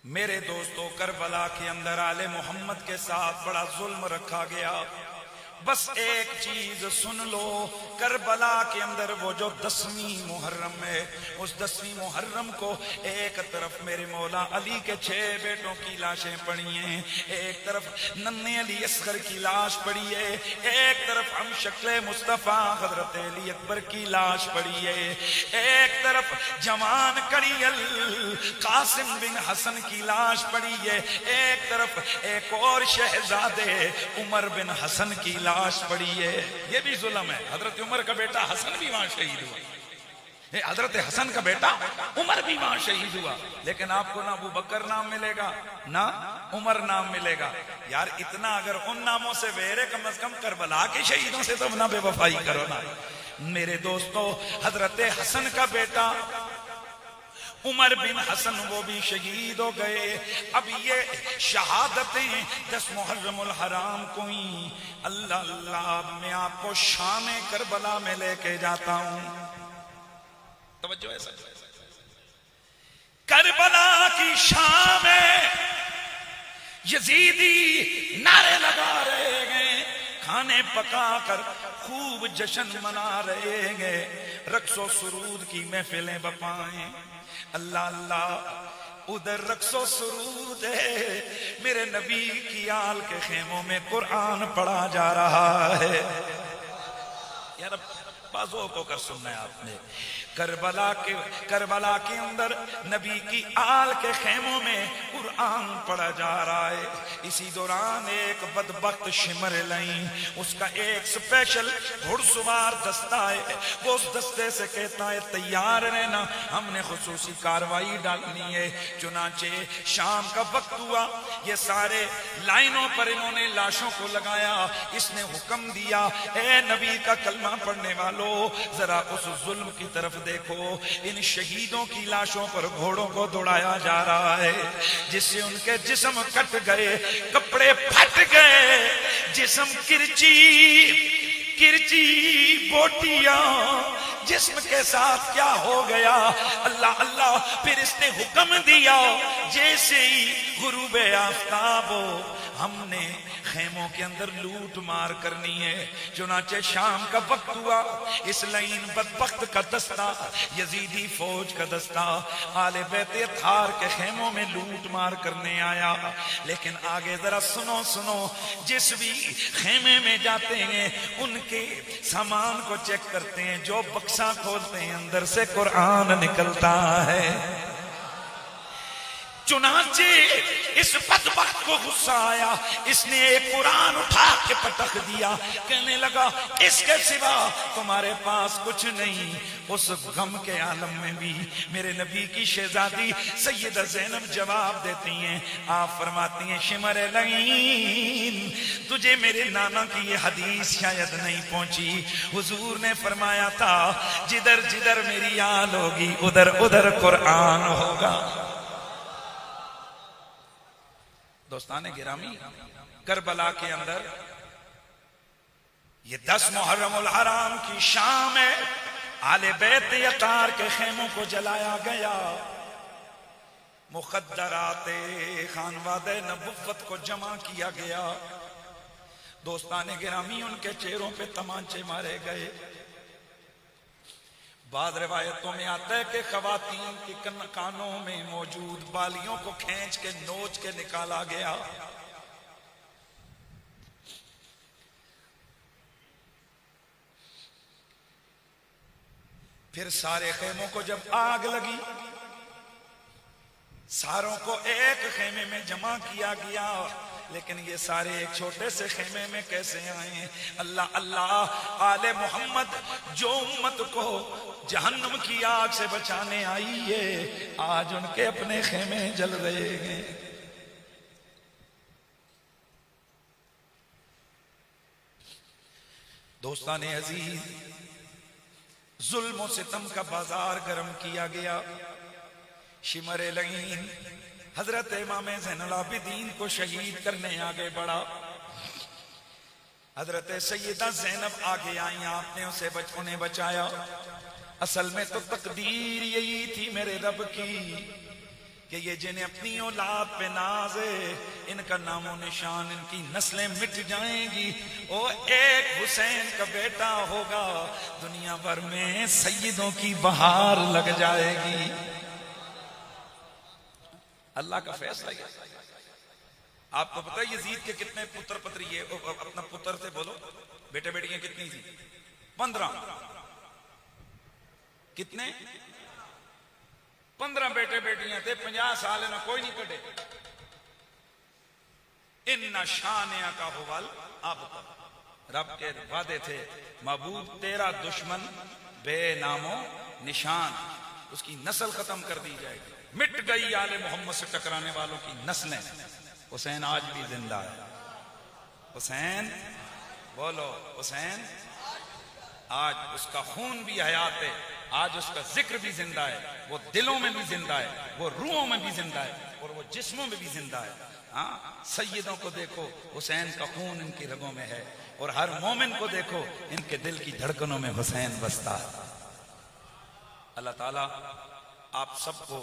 मेरे दोस्तों, करबला के अंदर आले मोहम्मद के साथ बड़ा जुल्म रखा गया। बस एक चीज सुन लो, करबला के अंदर वो जो 10वीं मुहर्रम है, उस 10वीं मुहर्रम को एक तरफ मेरे मौला अली के 6 बेटों की लाशें पड़ी हैं, एक तरफ नन्हे अली असगर की लाश पड़ी है, एक तरफ हम शक्ले मुस्तफा हजरत अली अकबर की लाश पड़ी है, एक तरफ जवान करियल कासिम बिन हसन की लाश पड़ी है, एक तरफ एक और शहजादे उमर बिन हसन की लाश पड़ी है। ये भी जुल्म है। हजरत उमर का बेटा हसन भी वहां शहीद हुआ, हजरत हसन का बेटा उमर भी वहां शहीद हुआ, लेकिन आपको ना अबू बकर नाम मिलेगा ना उमर नाम मिलेगा। यार इतना अगर उन नामों से वेरे, कम से कम करबला के शहीदों से तो ना बेवफाई करो ना। मेरे दोस्तों, हजरत हसन का बेटा उमर बिन हसन वो भी शहीद हो गए। अब ये शहादतें 10 मुहर्रमुल हराम को ही अल्लाह अल्लाह मैं आपको शाम करबला में लेके जाता हूं। तवज्जो है सब। करबला की शाम यजीदी नारे लगा रहे हैं, खाने पका कर खूब जश्न मना रहे हैं, रक्सो सुरूद की महफिलें बपाएं। अल्लाह अल्लाह, उधर रक्सो सुरूद है, मेरे नबी की आल के खेमों में कुरान पढ़ा जा रहा है। यार बाजों को कर सुनना है आपने। करबला के अंदर नबी की आल के खेमों में कुरान पढ़ा जा रहा है। इसी दौरान एक बदबख्त शिमर लाइन, उसका एक स्पेशल घुड़सवार दस्ता है, वो उस दस्ते से कहता है तैयार रहना, हमने खुसूसी कार्रवाई डालनी है। चुनाचे शाम का वक्त हुआ, ये सारे लाइनों पर इन्होंने लाशों को लगाया। इसने हुक्म दिया, ए नबी का कलमा पढ़ने वालों, जरा उस जुल्म की तरफ देखो, इन शहीदों की लाशों पर घोड़ों को दौड़ाया जा रहा है, जिससे उनके जिस्म कट गए, कपड़े फट गए, जिस्म किरची बोटियां जिस्म के साथ क्या हो गया। अल्लाह अल्लाह, फिर इसने हुक्म दिया, जैसे ही गुरूब आफताब हो, हमने खेमों के अंदर लूट मार करनी है। चुनाचे शाम का वक्त हुआ, इस लाइन बदबख्त का दस्ता, यजीदी फौज का दस्ता आले बैते थार के खेमों में लूट मार करने आया। लेकिन आगे जरा सुनो सुनो, जिस भी खेमे में जाते हैं उनके सामान को चेक करते हैं, जो बक्सा खोलते हैं अंदर से कुरान निकलता है। चुनाचे इस बदबख्त को गुस्सा आया, इसने एक कुरान उठा के पटक दिया, कहने लगा इसके सिवा तुम्हारे पास कुछ नहीं। उस गम के आलम में भी मेरे नबी की शहजादी सैयदा ज़ैनब जवाब देती हैं, आप फरमाती हैं शिमर लईन, तुझे मेरे नाना की ये हदीस शायद नहीं पहुंची। हुजूर ने फरमाया था, जिधर जिधर मेरी आल होगी उधर उधर कुरान होगा। दोस्ताने गिरामी, करबला के अंदर ये 10 मुहर्रमुल हराम की शाम है, आले बैत यतार के खेमों को जलाया गया, मुक़द्दराते खानवादे नबुव्वत को जमा किया गया। दोस्ताने गिरामी, उनके चेहरों पे तमांचे मारे गए। बाद रिवायतों में आता है कि खवातीन के कानों में मौजूद बालियों को खींच के नोच के निकाला गया। फिर सारे खेमों को जब आग लगी, सारों को एक खेमे में जमा किया गया, लेकिन ये सारे एक छोटे से खेमे में कैसे आए। अल्लाह अल्लाह, आले मोहम्मद जो उम्मत को जहन्नम की आग से बचाने आई है, आज उनके अपने खेमे जल रहे हैं। दोस्ताने अजीज, जुल्म सितम का बाजार गर्म किया गया। शिमर लईन हजरत इमाम ज़ैनुल आबिदीन को शहीद करने आगे बढ़ा। हजरत सैयदा ज़ैनब आगे आई, आपने उन्हें बचाया। असल में तो तकदीर यही थी मेरे रब की कि ये जिन्हें अपनी औलाद पे नाज है, इनका नामो निशान, इनकी नस्लें मिट जाएंगी। ओ एक हुसैन का बेटा होगा, दुनिया भर में सैयदों की बहार लग जाएगी। अल्लाह का फैसला है। आपको पता है यजीद के कितने पुत्र पत्री, ये अपना पुत्र थे, बोलो बेटे बेटियां कितनी थी? 15। कितने? 15 बेटे बेटियां थे। 50 साल में कोई नहीं कटे। इन्ना शानिया का हुवल अब रब के वादे थे, महबूब तेरा दुश्मन बेनामो निशान, उसकी नस्ल खत्म कर दी जाएगी। मिट गई आले मोहम्मद से टकराने वालों की नस्लें। हुसैन आज भी जिंदा है। हुसैन बोलो, हुसैन आज उसका खून भी हयात है, आज उसका जिक्र भी जिंदा है, वो दिलों में भी जिंदा है, वो रूहों में भी जिंदा है, और वो जिस्मों में भी जिंदा है। हाँ, सैयदों को देखो, हुसैन का खून इनकी रगों में है, और हर मोमिन को देखो, इनके दिल की धड़कनों में हुसैन बसता है। अल्लाह ताला आप सबको,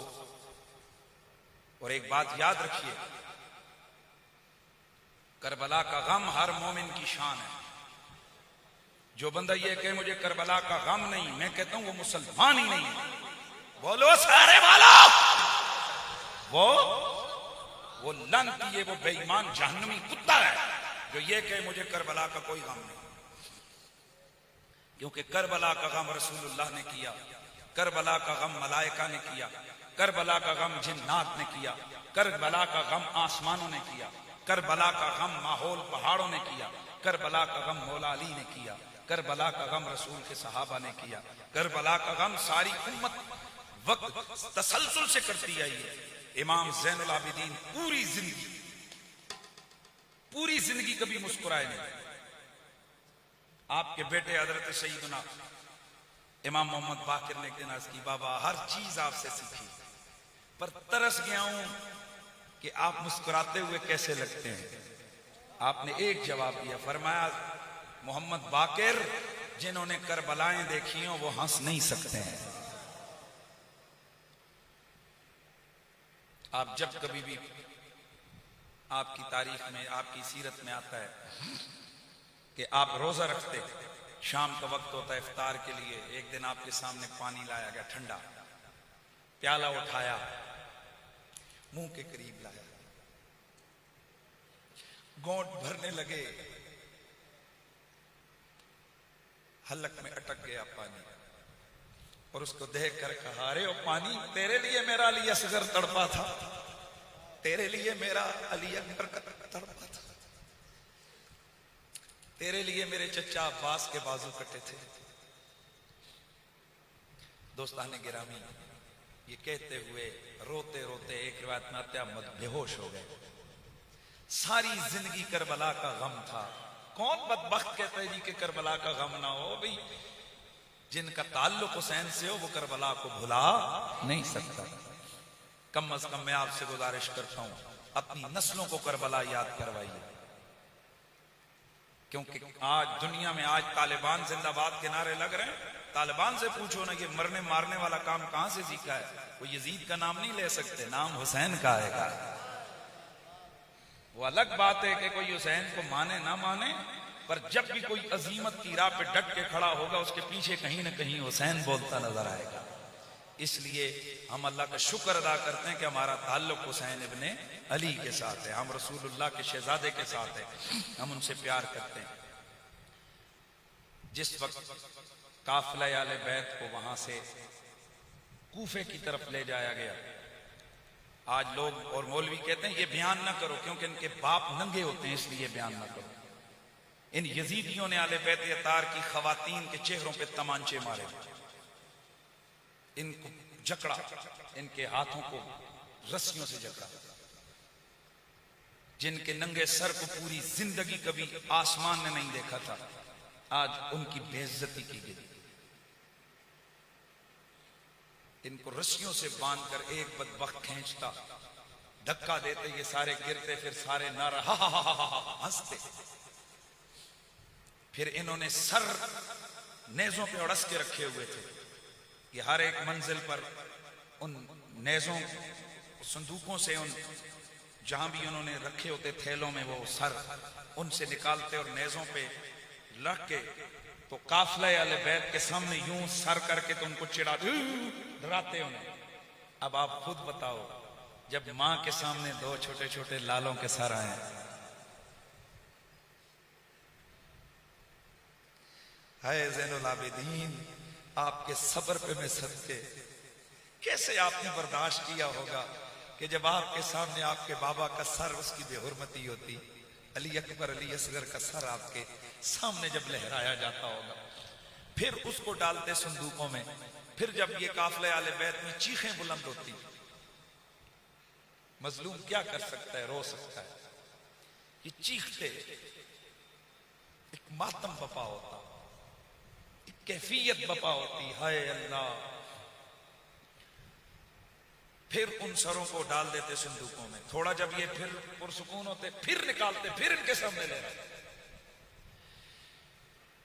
और एक बात याद रखिए, करबला का गम हर मोमिन की शान है। जो बंदा ये कहे मुझे करबला का गम नहीं, मैं कहता हूं वो मुसलमान ही नहीं है। बोलो सारे वालों, वो लंती है, वो बेईमान जहन्नमी कुत्ता है जो ये कहे मुझे करबला का कोई गम नहीं। क्योंकि करबला का गम रसूलुल्लाह ने किया, करबला का गम मलाइका ने किया, करबला का गम जिन्नात ने किया, करबला का गम आसमानों ने किया, करबला का गम माहौल पहाड़ों ने किया, करबला का गम मौला अली ने किया, करबला का गम रसूल के सहाबा ने किया, करबला का गम सारी उम्मत वक्त तसलसल से करती आई है। इमाम ज़ैनुल आबिदीन पूरी जिंदगी कभी मुस्कुराए नहीं। आपके बेटे हजरत सईदुना इमाम मोहम्मद बाकिर ने एक दिन अर्ज़ की, बाबा हर चीज आपसे सीखी, पर तरस गया हूं कि आप मुस्कुराते हुए कैसे लगते हैं। आपने एक जवाब दिया, फरमाया मोहम्मद बाकिर जिन्होंने करबलाएं देखी हो वो हंस नहीं सकते हैं। आप जब कभी भी आपकी तारीख में, आपकी सीरत में आता है कि आप रोजा रखते, शाम का वक्त होता है इफ्तार के लिए, एक दिन आपके सामने पानी लाया गया ठंडा, प्याला उठाया, मुंह के करीब लाया, घोंट भरने लगे, हलक में अटक गया पानी, और उसको देख कर कहा, अरे ओ पानी, तेरे लिए मेरा अली असगर तड़पा था, तेरे लिए मेरा अली अकबर तड़पा था, तेरे लिए मेरे चचा अब्बास के बाजू कटे थे। दोस्तान गिरामी, ये कहते हुए रोते रोते एक रिवायत में आता है बेहोश हो गए। सारी जिंदगी करबला का गम था। कौन बदबख्त कहता है जी कि करबला का गम ना हो? भाई जिनका ताल्लुक हुसैन से हो वो करबला को भुला नहीं सकता। कम अज कम मैं आपसे गुजारिश करता हूं, अपनी नस्लों को करबला याद करवाइए, क्योंकि आज दुनिया में आज तालिबान जिंदाबाद के नारे लग रहे हैं। तालिबान से पूछो ना कि मरने मारने वाला काम कहां से सीखा है। वो यजीद का नाम नहीं ले सकते, नाम हुसैन का आएगा। वो अलग बात है कि कोई हुसैन को माने ना माने, पर जब भी कोई अजीमत की राह पे डट के खड़ा होगा उसके पीछे कहीं ना कहीं हुसैन बोलता नजर आएगा। इसलिए हम अल्लाह का शुक्र अदा करते हैं कि हमारा ताल्लुक हुसैन इब्ने अली के साथ है, हम रसूलुल्लाह के शहजादे के साथ है, हम उनसे प्यार करते हैं। जिस वक्त काफिला आले बैत को वहां से कूफे की तरफ ले जाया गया, आज लोग और मौलवी कहते हैं ये बयान ना करो क्योंकि इनके बाप नंगे होते हैं, इसलिए बयान ना करो। इन यजीदियों ने आले बैत अतार की खवातीन के चेहरों पे तमांचे मारे, इनको जकड़ा, इनके हाथों को रस्सियों से जकड़ा। जिनके नंगे सर को पूरी जिंदगी कभी आसमान ने नहीं देखा था, आज उनकी बेइज्जती की गई। इनको रस्सियों से बांधकर एक बदबख्त खींचता, धक्का देते, ये सारे गिरते, फिर सारे नारा हंसते। फिर इन्होंने सर नेजों पे अड़स के रखे हुए थे कि हर एक मंजिल पर उन नेजों संदूकों से उन जहां भी उन्होंने रखे होते थैलों में वो सर उनसे निकालते और नेज़ों पे रख के तो काफिला आले बैत के सामने यूं सर करके तो उनको चिढ़ाते डराते उन्हें। अब आप खुद बताओ, जब मां के सामने दो छोटे छोटे लालों के सर आए, हाय ज़ैनुल आबिदीन, आपके सब्र पे मैं सदके, कैसे आपने बर्दाश्त किया होगा कि जब आपके सामने आपके बाबा का सर, उसकी बेहुरमती होती, अली अकबर अली असगर का सर आपके सामने जब लहराया जाता होगा, फिर उसको डालते संदूकों में, फिर जब ये काफिले आले बैत में चीखें बुलंद होती, मजलूम क्या कर सकता है, रो सकता है, ये चीखते एक मातम बपा होता, एक कैफियत बपा होती, हाय अल्लाह। फिर उन सरों को डाल देते संदूकों में, थोड़ा जब ये फिर पुरसुकून होते, फिर निकालते, फिर इनके सामने ले आते।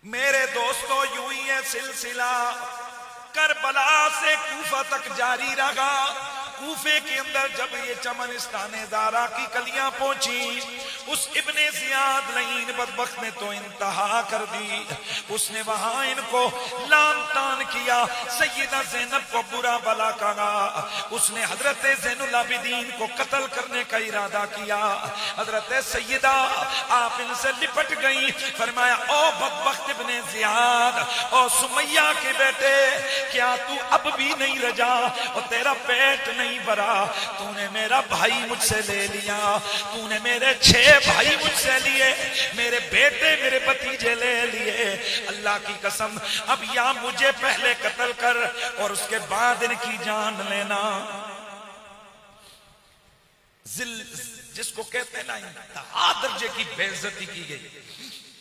मेरे दोस्तों, यूं ही है सिलसिला करबला से कूफा तक जारी रहा। कूफे के अंदर जब ये चमनिस्ताने दारा की कलियां पहुंची, उस इब्ने जियाद लईन बदबख्त ने तो इंतहा कर दी। उसने वहां इनको लान तान किया, सैयदा ज़ैनब को बुरा भला कहा, उसने हजरत ज़ैनुल आबिदीन को कत्ल करने का इरादा किया। हजरत सैयदा आप इनसे लिपट गई, फरमाया ओ बदबख्त इब्ने जियाद, ओ सुमैया के बेटे, क्या तू अब भी नहीं रजा और तेरा पेट नहीं भरा? तूने मेरा भाई मुझसे ले लिया, तूने मेरे 6 भाई मुझसे लिए, मेरे बेटे मेरे भतीजे ले लिए। अल्लाह की कसम, अब या मुझे पहले कत्ल कर और उसके बाद इनकी जान लेना। जिसको कहते हैं ना, इंतहा दर्जे की बेइज्जती की गई।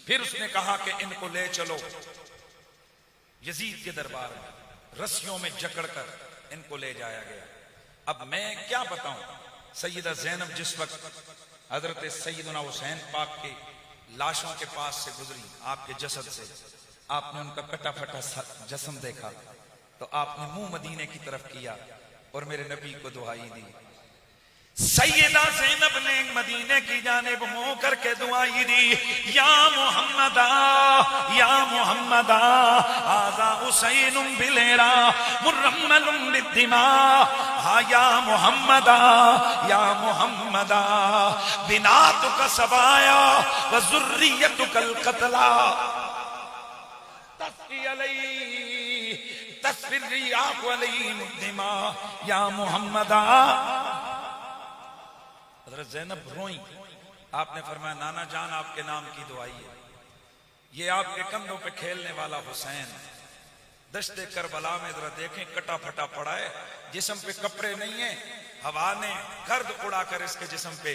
फिर उसने कहा कि इनको ले चलो यजीद के दरबार में, रस्सियों में जकड़कर इनको ले जाया गया। अब मैं क्या बताऊं, सैयदा ज़ैनब जिस वक्त हजरत सैयदना हुसैन पाक के लाशों के पास से गुजरी, आपके जसद से, आपने उनका कटा फटा जस्म देखा, तो आपने मुंह मदीने की तरफ किया और मेरे नबी को दुआई दी। सैयदा ज़ैनब ने मदीने की जानिब मुंह करके दुआई दी, या मुहम्मदा, या मुहम्मदा, आजा हुसैनुम बिलेरा मुरम्मलुम बिद्दिमा, हा या मुहम्मदा, या मुहम्मदा, बिनातुका सबाया व ज़ुर्रियतुकल क़त्ला, तस्फी अलई तस्फिरी आक़ु अलई मुद्दिमा, या मुहम्मदा। हज़रत ज़ैनब रोई, आपने फरमाया नाना जान आपके नाम की दुआई है, ये आपके कंधों पे खेलने वाला हुसैन दश्ते करबला में जरा देखें कटा फटा पड़ा है, जिस्म पे कपड़े नहीं है, हवा ने गर्द उड़ाकर इसके जिस्म पे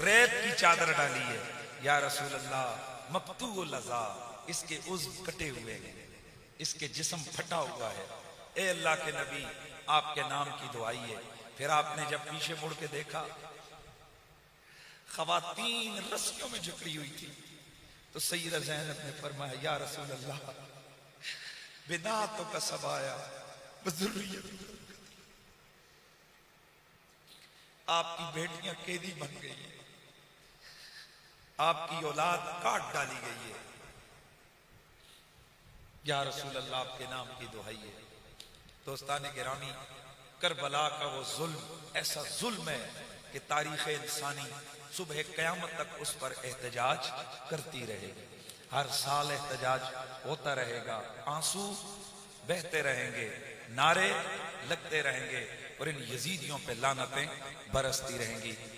रेत की चादर डाली है। या रसूल अल्लाह, मकतूल लज़ा, इसके उज़्व कटे हुए हैं, इसके जिस्म फटा हुआ है। ए अल्लाह के नबी, आपके नाम की दुआई है। फिर आपने जब पीछे मुड़ के देखा, खवातीन रस्सियों में जकड़ी हुई थी, तो सैयदा ज़ैनब ने फरमाया या रसूल अल्लाह, बिनातुका सबाया ज़ुर्रियत, आपकी बेटियां कैदी बन गई है, आपकी औलाद काट डाली गई है। या रसूल अल्लाह, आपके नाम की दुआई है। दोस्तान गिरामी, करबला का वो जुल्म ऐसा जुल्म है कि तारीख़ इंसानी सुबह क़यामत तक उस पर एहतजाज करती रहेगी। हर साल एहतजाज होता रहेगा, आंसू बहते रहेंगे, नारे लगते रहेंगे और इन यजीदियों पे लानतें बरसती रहेंगी।